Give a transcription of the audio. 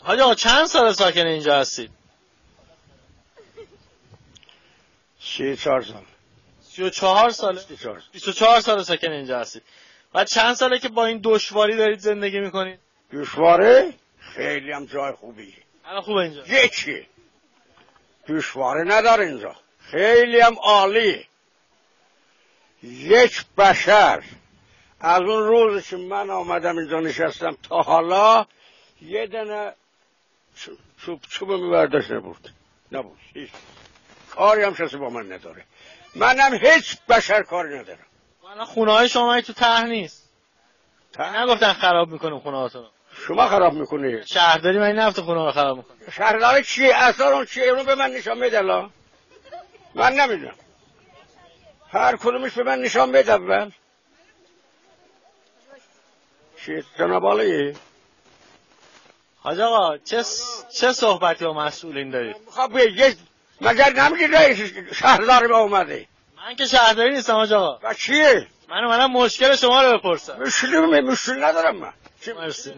حاج آقا چند سال ساکن اینجا هستید؟ 34 سال. 34 ساله؟ 24 سال ساکن اینجا هستید. بعد چند ساله که با این دشواری دارید زندگی میکنید؟ دشواره؟ خیلی هم جای خوبی. الان خوبه اینجا؟ یکی دشواره نداره اینجا، خیلی هم عالی. یک بشر از اون روز که من آمدم اینجا نشستم تا حالا یه دونه چوب میبرداشت نبود هیچ کاری هم کسی با من نداره. منم هیچ بشر کاری ندارم. الان خونه های شما تو ته نیست؟ نگفتن خراب میکنیم خونه هاتون؟ شما خراب میکنی. شهرداری من نفت خونه رو خراب میکنه. شهرداری چیه؟ اصلا اون چیه؟ اونو به من نشان بده. من نمیدونم. هر کدومش به من نشان بده اول. چیه جناب عالی؟ حاج آقا چه صحبتی با مسئولین دارید؟ خب مگر نمیگی رئیس شهرداری با اومده؟ من که شهرداری نیستم حاج آقا. و چیه؟ من اومدم مشکل شما رو بپرسم. مشکل ندارم من. مرسی.